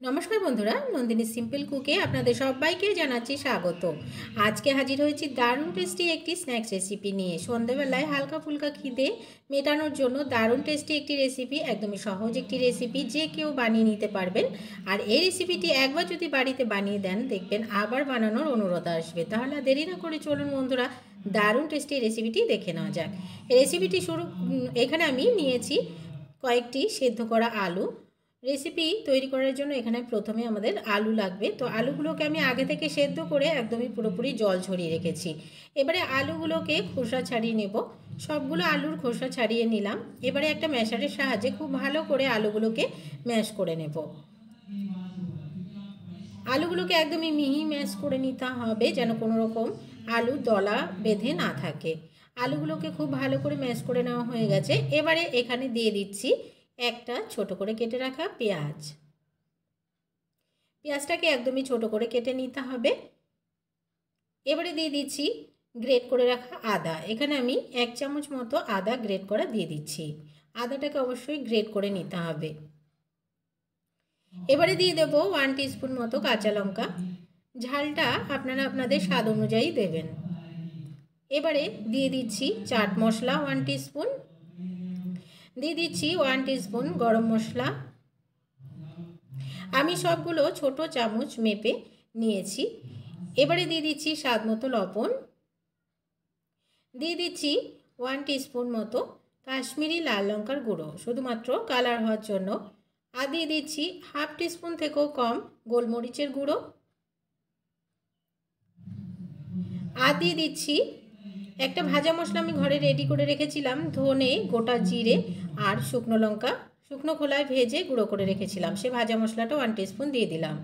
নমস্কার বন্ধুরা, নন্দিনী সিম্পল কুকে আপনাদের সবাইকে জানাচ্ছি স্বাগত। আজকে হাজির হয়েছি দারুণ টেস্টি একটি স্ন্যাক্স রেসিপি নিয়ে। সন্ধ্যেবেলায় হালকা ফুলকা খিদে মেটানোর জন্য দারুণ টেস্টি একটি রেসিপি, একদমই সহজ একটি রেসিপি, যে কেউ বানিয়ে নিতে পারবেন। আর এই রেসিপিটি একবার যদি বাড়িতে বানিয়ে দেন, দেখবেন আবার বানানোর অনুরোধ আসবে। তাহলে দেরি না করে চলুন বন্ধুরা, দারুণ টেস্টি রেসিপিটি দেখে নেওয়া যাক। রেসিপিটি এখানে আমি নিয়েছি কয়েকটি সেদ্ধ করা আলু। রেসিপি তৈরি করার জন্য এখানে প্রথমে আমাদের আলু লাগবে। তো আলুগুলোকে আমি আগে থেকে সেদ্ধ করে একদমই পুরোপুরি জল ঝরিয়ে রেখেছি। এবারে আলুগুলোকে খোসা ছাড়িয়ে নেব। সবগুলো আলুর খোসা ছাড়িয়ে নিলাম। এবারে একটা ম্যাশারের সাহায্যে খুব ভালো করে আলুগুলোকে ম্যাশ করে নেব। আলুগুলোকে একদমই মিহি ম্যাশ করে নিতে হবে, যেন কোনো রকম আলু দলা বেঁধে না থাকে। আলুগুলোকে খুব ভালো করে ম্যাশ করে নেওয়া হয়ে গেছে। এবারে এখানে দিয়ে দিচ্ছি একটা ছোট করে কেটে রাখা পেঁয়াজ। পেঁয়াজটাকে একদমই ছোট করে কেটে নিতে হবে। এবারে দিয়ে দিচ্ছি গ্রেট করে রাখা আদা। এখানে আমি 1 চামচ মতো আদা গ্রেট করা দিয়ে দিচ্ছি। আদাটাকে অবশ্যই গ্রেট করে নিতে হবে। এবারে দিয়ে দেব 1 টিস্পুন মতো কাঁচা লঙ্কা। ঝালটা আপনারা আপনাদের স্বাদ অনুযায়ী দেবেন। এবারে দিয়ে দিচ্ছি চাট মশলা 1 টিস্পুন, দিয়ে দিচ্ছি 1 টিস্পুন গরম মশলা। আমি সবগুলো ছোট চামচ মেপে নিয়েছি। এবারে দিয়ে দিচ্ছি স্বাদ মতো লবণ, দিয়ে দিচ্ছি 1 টিস্পুন মতো কাশ্মীরি লাল লঙ্কার গুঁড়ো, শুধুমাত্র কালার হওয়ার জন্য। আর দিয়ে দিচ্ছি 1/2 টিস্পুন থেকেও কম গোলমরিচের গুঁড়ো। আর দিয়ে দিচ্ছি একটা ভাজা মশলা আমি ঘরে রেডি করে রেখেছিলাম, ধনে, গোটা জিরে আর শুকনো লঙ্কা শুকনো খোলায় ভেজে গুঁড়ো করে রেখেছিলাম। সে ভাজা মশলাটা 1 টিস্পুন দিয়ে দিলাম।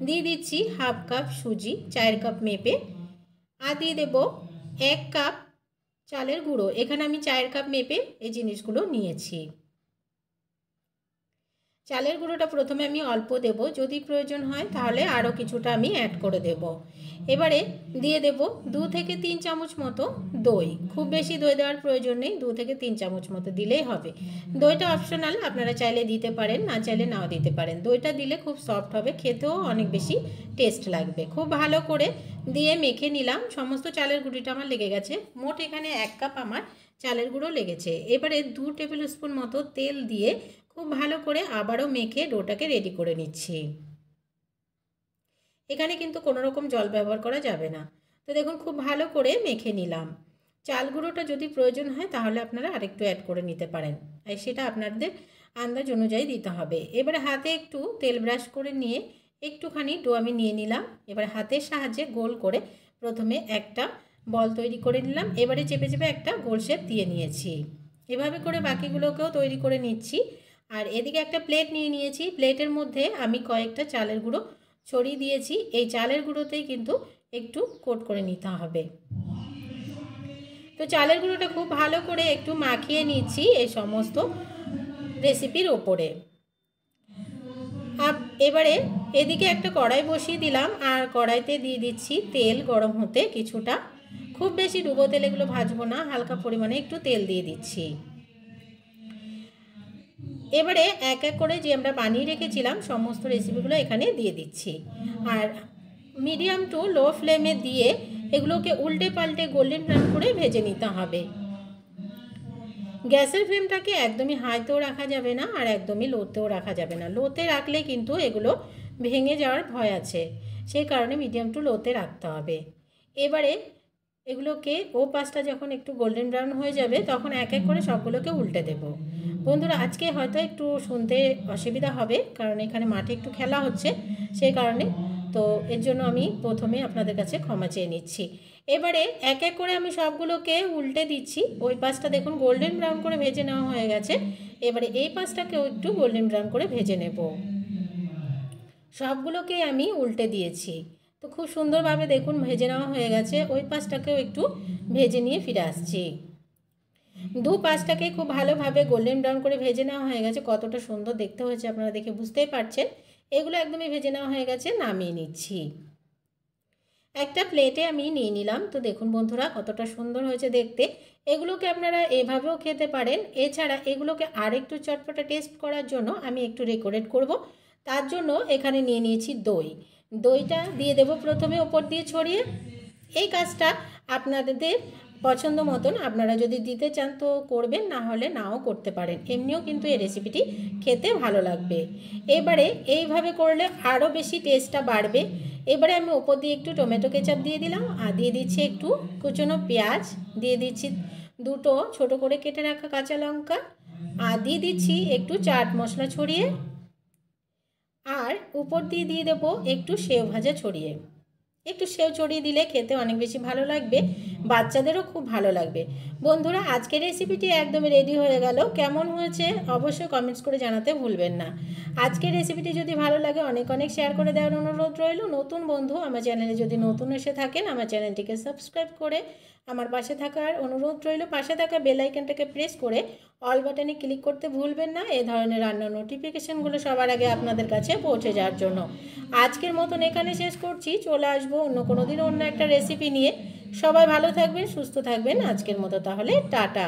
দিয়ে দিচ্ছি 1/2 কাপ সুজি, চায়ের কাপ মেপে। আর দিয়ে দেব 1 কাপ চালের গুঁড়ো। এখানে আমি চায়ের কাপ মেপে এই জিনিসগুলো নিয়েছি। চালের গুঁড়োটা প্রথমে আমি অল্প দেব, যদি প্রয়োজন হয় তাহলে আরও কিছুটা আমি অ্যাড করে দেব। এবারে দিয়ে দেব 2 থেকে 3 চামচ মতো দই। খুব বেশি দই দেওয়ার প্রয়োজন নেই, 2 থেকে 3 চামচ মতো দিলেই হবে। দইটা অপশনাল, আপনারা চাইলে দিতে পারেন, না চাইলে নাও দিতে পারেন। দইটা দিলে খুব সফট হবে, খেতেও অনেক বেশি টেস্ট লাগবে। খুব ভালো করে দিয়ে মেখে নিলাম। সমস্ত চালের গুঁড়িটা আমার লেগে গেছে। মোট এখানে 1 কাপ আমার চালের গুঁড়ো লেগেছে। এবারে 2 টেবিল স্পুন মতো তেল দিয়ে খুব ভালো করে আবারও মেখে ডোটাকে রেডি করে নিচ্ছি। এখানে কিন্তু কোনো রকম জল ব্যবহার করা যাবে না। তো দেখুন খুব ভালো করে মেখে নিলাম। চাল গুঁড়োটা যদি প্রয়োজন হয় তাহলে আপনারা আরেকটু অ্যাড করে নিতে পারেন, আর সেটা আপনাদের আন্দাজ অনুযায়ী দিতে হবে। এবারে হাতে একটু তেল ব্রাশ করে নিয়ে একটুখানি ডো আমি নিয়ে নিলাম। এবার হাতের সাহায্যে গোল করে প্রথমে একটা বল তৈরি করে নিলাম। এবারে চেপে চেপে একটা গোল শেপ দিয়ে নিয়েছি। এভাবে করে বাকিগুলোকেও তৈরি করে নিচ্ছি। আর এদিকে একটা প্লেট নিয়ে নিয়েছি। প্লেটের মধ্যে আমি কয়েকটা চালের গুঁড়ো ছড়িয়ে দিয়েছি। এই চালের গুঁড়োতেই কিন্তু একটু কোট করে নিতে হবে। তো চালের গুঁড়োটা খুব ভালো করে একটু মাখিয়ে নিচ্ছি এই সমস্ত রেসিপির ওপরে। এবারে এদিকে একটা কড়াই বসিয়ে দিলাম, আর কড়াইতে দিয়ে দিচ্ছি তেল গরম হতে কিছুটা। খুব বেশি ডুবো তেল এগুলো ভাজবো না, হালকা পরিমাণে একটু তেল দিয়ে দিচ্ছি। এবারে এক এক করে যে আমরা বানিয়ে রেখেছিলাম সমস্ত রেসিপিগুলো এখানে দিয়ে দিচ্ছি। আর মিডিয়াম টু লো ফ্লেমে দিয়ে এগুলোকে উল্টে পাল্টে গোল্ডেন ব্রাউন করে ভেজে নিতে হবে। গ্যাসের ফ্লেমটাকে একদমই হাইতেও রাখা যাবে না, আর একদমই লোতেও রাখা যাবে না। লোতে রাখলে কিন্তু এগুলো ভেঙে যাওয়ার ভয় আছে, সেই কারণে মিডিয়াম টু লোতে রাখতে হবে। এবারে এগুলোকে পাশটা যখন একটু গোল্ডেন ব্রাউন হয়ে যাবে তখন এক এক করে সবগুলোকে উল্টে দেব। বন্ধুরা আজকে হয়তো একটু শুনতে অসুবিধা হবে, কারণ এখানে মাঠে একটু খেলা হচ্ছে, সেই কারণে। তো এর জন্য আমি প্রথমে আপনাদের কাছে ক্ষমা চেয়ে নিচ্ছি। এবারে এক এক করে আমি সবগুলোকে উল্টে দিচ্ছি। ওই পাশটা দেখুন গোল্ডেন ব্রাউন করে ভেজে নেওয়া হয়ে গেছে। এবারে এই পাশটাকেও একটু গোল্ডেন ব্রাউন করে ভেজে নেব। সবগুলোকে আমি উল্টে দিয়েছি। তো খুব সুন্দরভাবে দেখুন ভেজে নেওয়া হয়ে গেছে। ওই পাশটাকেও একটু ভেজে নিয়ে ফিরে আসছি। দু পাশটাকে খুব ভালোভাবে গোল্ডেন ব্রাউন করে ভেজে নেওয়া হয়ে গেছে। কতটা সুন্দর দেখতে হয়েছে আপনারা দেখে বুঝতেই পারছেন। এগুলো একদমই ভেজে নেওয়া হয়ে গেছে, নামিয়ে নিচ্ছি। একটা প্লেটে আমি নিয়ে নিলাম। তো দেখুন বন্ধুরা কতটা সুন্দর হয়েছে দেখতে। এগুলোকে আপনারা এভাবেও খেতে পারেন। এছাড়া এগুলোকে আরেকটু চটপটা টেস্ট করার জন্য আমি একটু ডেকোরেট করব। তার জন্য এখানে নিয়ে নিয়েছি দই। দইটা দিয়ে দেব প্রথমে ওপর দিয়ে ছড়িয়ে। এই কাজটা আপনাদের পছন্দ মতন আপনারা যদি দিতে চান তো করবেন, না হলে নাও করতে পারেন, এমনিও কিন্তু এই রেসিপিটি খেতে ভালো লাগবে। এবারে এইভাবে করলে আরও বেশি টেস্টটা বাড়বে। এবারে আমি ওপর দিয়ে একটু টমেটো কেচাপ দিয়ে দিলাম, আর দিয়ে দিচ্ছি একটু কুচনো পেঁয়াজ, দিয়ে দিচ্ছি দুটো ছোট করে কেটে রাখা কাঁচা লঙ্কা, আর দিয়ে দিচ্ছি একটু চাট মশলা ছড়িয়ে, আর উপর দিয়ে দিয়ে দেবো একটু সেও ভাজা ছড়িয়ে। একটু সেও ছড়িয়ে দিলে খেতে অনেক বেশি ভালো লাগবে, বাচ্চাদেরও খুব ভালো লাগবে। বন্ধুরা, আজকের রেসিপিটি একদমই রেডি হয়ে গেল। কেমন হয়েছে অবশ্যই কমেন্টস করে জানাতে ভুলবেন না। আজকের রেসিপিটি যদি ভালো লাগে অনেক অনেক শেয়ার করে দেওয়ার অনুরোধ রইল। নতুন বন্ধু আমার চ্যানেলে যদি নতুন এসে থাকেন, আমার চ্যানেলটিকে সাবস্ক্রাইব করে আমার পাশে থাকার অনুরোধ রইল। পাশে থাকা বেল আইকনটাকে প্রেস করে অল বাটনে ক্লিক করতে ভুলবেন না, এই ধরনের রান্নার নোটিফিকেশানগুলো সবার আগে আপনাদের কাছে পৌঁছে যাওয়ার জন্য। আজকের মতন এখানে শেষ করছি, চলে আসবো অন্য কোনো দিন অন্য একটা রেসিপি নিয়ে। সবাই ভালো থাকবেন, সুস্থ থাকবেন। আজকের মতো তাহলে টাটা।